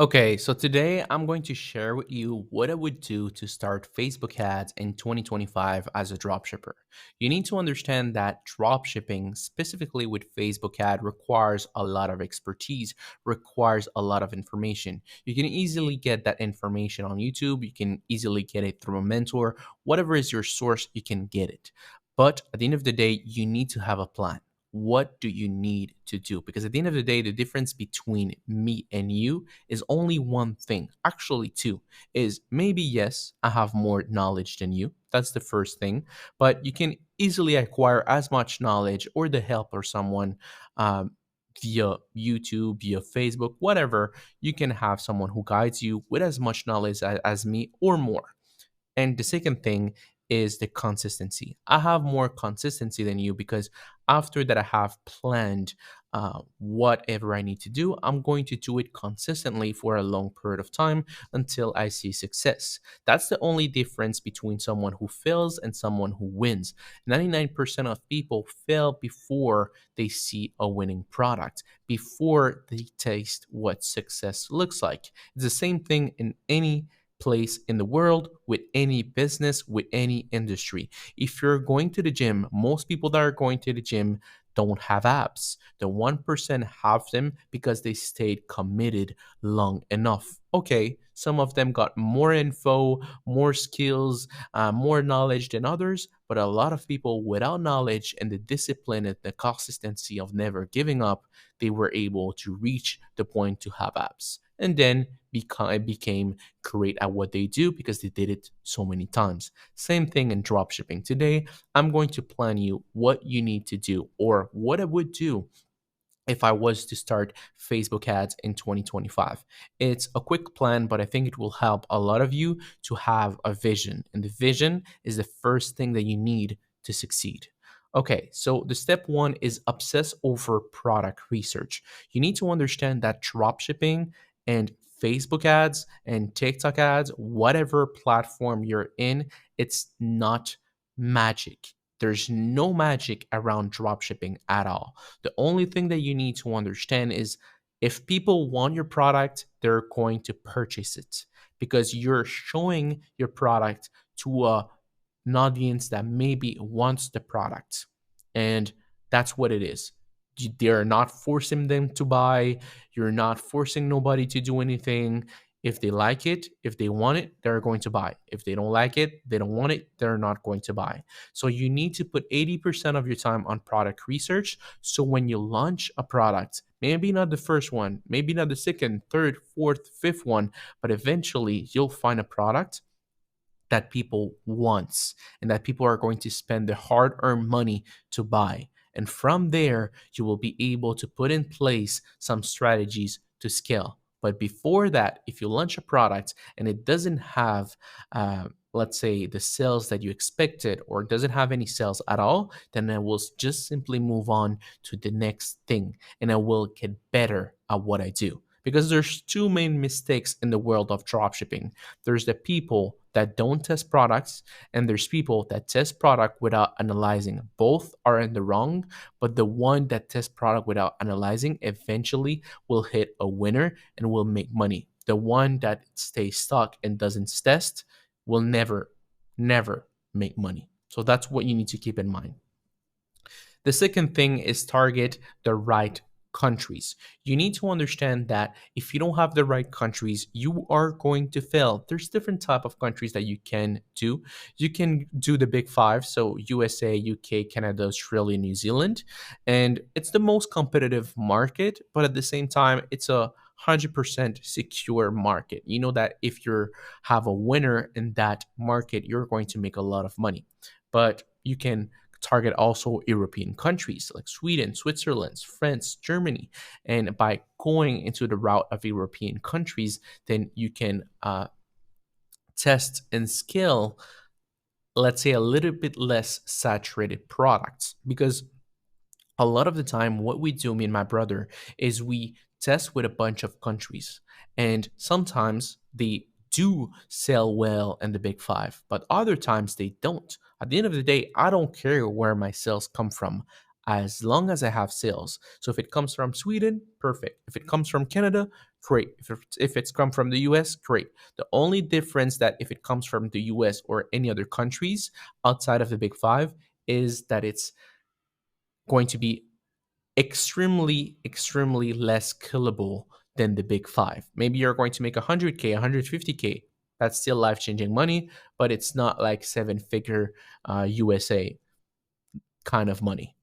Okay, so today I'm going to share with you what I would do to start Facebook ads in 2025 as a dropshipper. You need to understand that dropshipping, specifically with Facebook ad, requires a lot of expertise, requires a lot of information. You can easily get that information on YouTube, you can easily get it through a mentor, whatever is your source, you can get it. But at the end of the day, you need to have a plan. What do you need to do? Because at the end of the day, the difference between me and you is only one thing, actually two, is maybe yes, I have more knowledge than you. That's the first thing. But you can easily acquire as much knowledge or the help or someone via YouTube, via Facebook, whatever. You can have someone who guides you with as much knowledge as me or more. And the second thing is the consistency. I have more consistency than you because after that, I have planned whatever I need to do. I'm going to do it consistently for a long period of time until I see success. That's the only difference between someone who fails and someone who wins. 99% of people fail before they see a winning product, before they taste what success looks like. It's the same thing in any place in the world, with any business, with any industry. If you're going to the gym, most people that are going to the gym don't have abs. The 1% have them because they stayed committed long enough. Okay, some of them got more info, more skills, more knowledge than others, but a lot of people without knowledge and the discipline and the consistency of never giving up, they were able to reach the point to have abs. And then became great at what they do because they did it so many times. Same thing in dropshipping. Today, I'm going to plan you what you need to do or what I would do if I was to start Facebook ads in 2025. It's a quick plan, but I think it will help a lot of you to have a vision. And the vision is the first thing that you need to succeed. Okay, so the step one is obsess over product research. You need to understand that dropshipping and Facebook ads and TikTok ads, whatever platform you're in, it's not magic. There's no magic around dropshipping at all. The only thing that you need to understand is if people want your product, they're going to purchase it because you're showing your product to an audience that maybe wants the product. And that's what it is. They're not forcing them to buy. You're not forcing nobody to do anything. If they like it, if they want it, they're going to buy. If they don't like it, they don't want it, they're not going to buy. So you need to put 80% of your time on product research. So when you launch a product, maybe not the first one, maybe not the second, third, fourth, fifth one, but eventually you'll find a product that people wants and that people are going to spend their hard-earned money to buy. And from there, you will be able to put in place some strategies to scale. But before that, if you launch a product and it doesn't have, let's say, the sales that you expected or doesn't have any sales at all, then I will just simply move on to the next thing and I will get better at what I do. Because there's two main mistakes in the world of dropshipping. There's the people that don't test products, and there's people that test product without analyzing. Both are in the wrong, but the one that tests product without analyzing eventually will hit a winner and will make money. The one that stays stuck and doesn't test will never make money. So that's what you need to keep in mind. The second thing is target the right countries. You need to understand that if you don't have the right countries, you are going to fail. There's different type of countries that you can do. You can do the big five, so USA, UK, Canada, Australia, New Zealand, and it's the most competitive market, but at the same time, it's a 100% secure market. You know that if you have a winner in that market, you're going to make a lot of money. But you can target also European countries like Sweden, Switzerland, France, Germany. And by going into the route of European countries, then you can test and scale, let's say, a little bit less saturated products. Because a lot of the time, what we do, me and my brother, is we test with a bunch of countries. And sometimes they do sell well in the big five, but other times they don't. At the end of the day, I don't care where my sales come from as long as I have sales. So if it comes from Sweden, perfect. If it comes from Canada, great. If it's come from the US, great. The only difference that if it comes from the US or any other countries outside of the big five is that it's going to be extremely less killable than the big five. Maybe you're going to make 100K, 150K. That's still life changing money, but it's not like seven figure USA kind of money.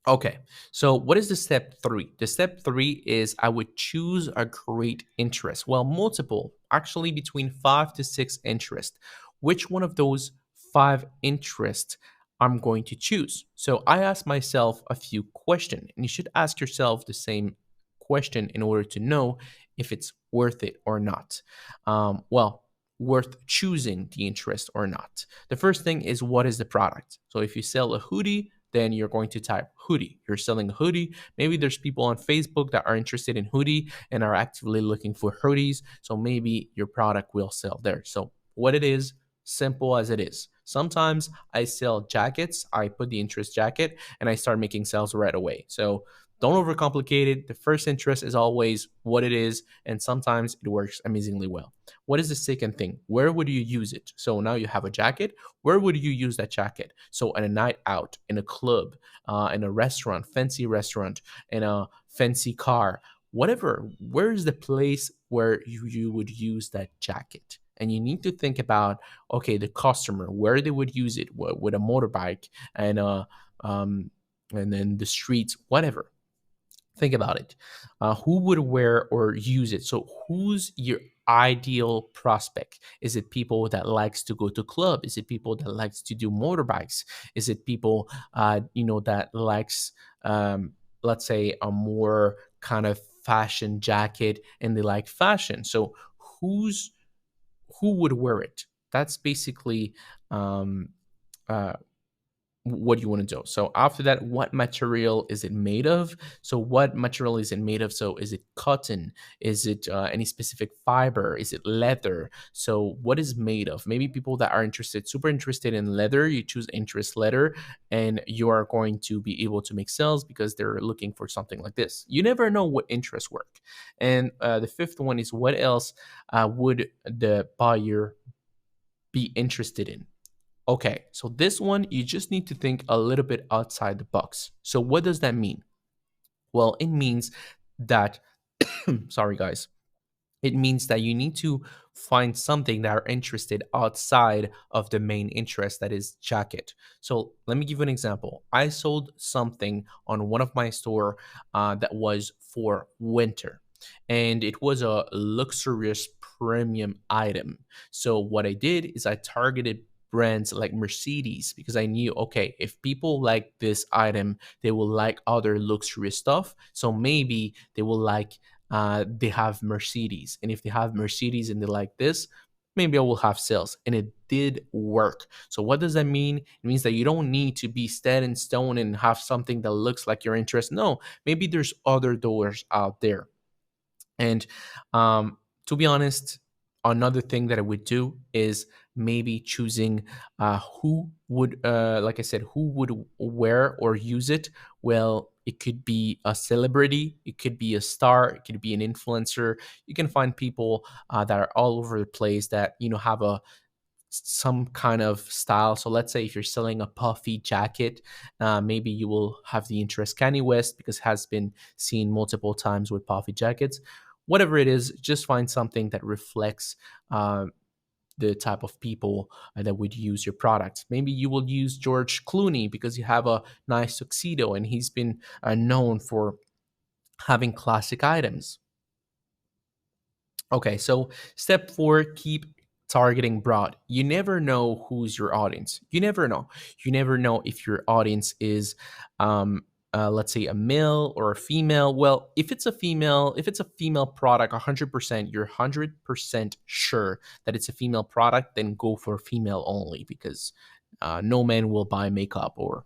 Okay, so what is the step three? The step three is I would choose a great interest. Well, multiple, actually between 5 to 6 interests. Which one of those 5 interests I'm going to choose? So I ask myself a few questions, and you should ask yourself the same question in order to know if it's worth it or not. Well, worth choosing the interest or not. The first thing is what is the product? So if you sell a hoodie, then you're going to type hoodie. You're selling a hoodie. Maybe there's people on Facebook that are interested in hoodie and are actively looking for hoodies. So maybe your product will sell there. So what it is, simple as it is. Sometimes I sell jackets. I put the interest jacket and I start making sales right away. So don't overcomplicate it. The first interest is always what it is, and sometimes it works amazingly well. What is the second thing? Where would you use it? So now you have a jacket. Where would you use that jacket? So on a night out, in a club, in a restaurant, fancy restaurant, in a fancy car, whatever. Where is the place where you would use that jacket? And you need to think about, okay, the customer, where they would use it, with a motorbike and um, and then the streets, whatever. Think about it. Who would wear or use it? So who's your ideal prospect? Is it people that likes to go to club? Is it people that likes to do motorbikes? Is it people that likes let's say a more kind of fashion jacket and they like fashion? So who's who would wear it? That's basically um, uh, what you want to do. So after that, what material is it made of? So what material is it made of? So is it cotton? Is it any specific fiber? Is it leather? So what is made of? Maybe people that are interested, super interested in leather, you choose interest leather, and you are going to be able to make sales because they're looking for something like this. You never know what interests work. And the fifth one is what else would the buyer be interested in? Okay, so this one, you just need to think a little bit outside the box. So, what does that mean? Well, it means that, sorry guys, it means that you need to find something that are interested outside of the main interest that is jacket. So let me give you an example. I sold something on one of my store that was for winter, and it was a luxurious premium item. So what I did is I targeted brands like Mercedes because I knew, okay, if people like this item, they will like other luxurious stuff. So maybe they will like they have Mercedes. And if they have Mercedes and they like this, maybe I will have sales. And it did work. So what does that mean? It means that you don't need to be set in stone and have something that looks like your interest. No, maybe there's other doors out there. And to be honest, another thing that I would do is maybe choosing who would, like I said, who would wear or use it. Well, it could be a celebrity, it could be a star, it could be an influencer. You can find people that are all over the place that have a some kind of style. So let's say if you're selling a puffy jacket, maybe you will have the interest Kanye West because it has been seen multiple times with puffy jackets. Whatever it is, just find something that reflects the type of people that would use your product. Maybe you will use George Clooney because you have a nice tuxedo and he's been known for having classic items. Okay, so step four, keep targeting broad. You never know who's your audience. You never know. You never know if your audience is, let's say, a male or a female. Well, if it's a female product, 100%, you're 100% sure that it's a female product, then go for female only because no man will buy makeup or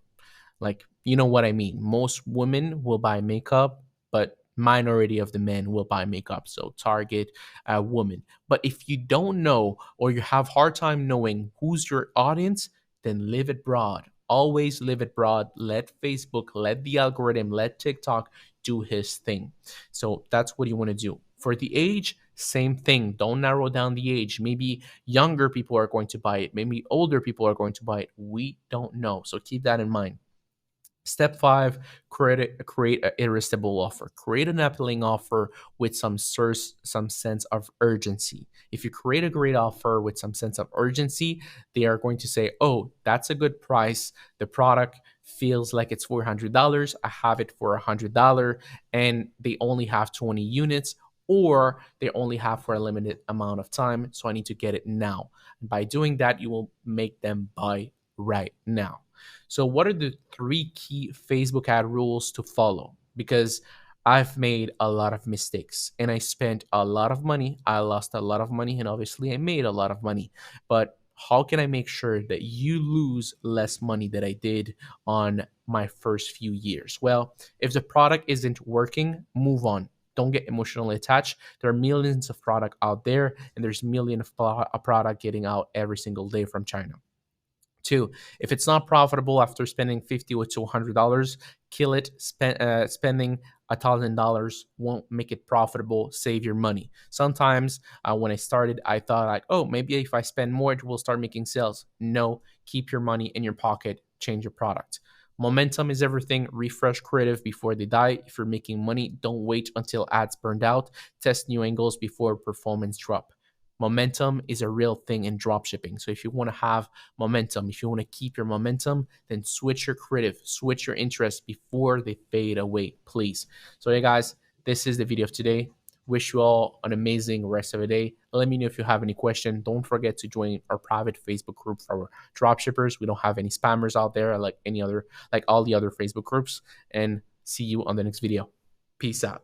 like, you know what I mean. Most women will buy makeup, but minority of the men will buy makeup. So target a woman. But if you don't know or you have hard time knowing who's your audience, then live it broad. Always live it broad. Let Facebook, let the algorithm, let TikTok do his thing. So that's what you want to do. For the age, same thing. Don't narrow down the age. Maybe younger people are going to buy it. Maybe older people are going to buy it. We don't know. So keep that in mind. Step 5, create an irresistible offer. Create an appealing offer with some sense of urgency. If you create a great offer with some sense of urgency, they are going to say, oh, that's a good price. The product feels like it's $400. I have it for $100, and they only have 20 units, or they only have for a limited amount of time. So I need to get it now. And by doing that, you will make them buy right now. So, what are the 3 key Facebook ad rules to follow? Because I've made a lot of mistakes and I spent a lot of money. I lost a lot of money, and obviously I made a lot of money. But how can I make sure that you lose less money than I did on my first few years? Well, if the product isn't working, move on. Don't get emotionally attached. There are millions of product out there, and there's millions of product getting out every single day from China. 2, if it's not profitable after spending $50 to $100, kill it. Spending $1,000 won't make it profitable. Save your money. Sometimes when I started, I thought like, oh, maybe if I spend more, it will start making sales. No, keep your money in your pocket. Change your product. Momentum is everything. Refresh creative before they die. If you're making money, don't wait until ads burned out. Test new angles before performance drop. Momentum is a real thing in dropshipping. So if you want to have momentum, if you want to keep your momentum, then switch your creative, switch your interests before they fade away, please. So yeah, guys, this is the video of today. Wish you all an amazing rest of the day. Let me know if you have any question. Don't forget to join our private Facebook group for dropshippers. We don't have any spammers out there like all the other Facebook groups. And see you on the next video. Peace out.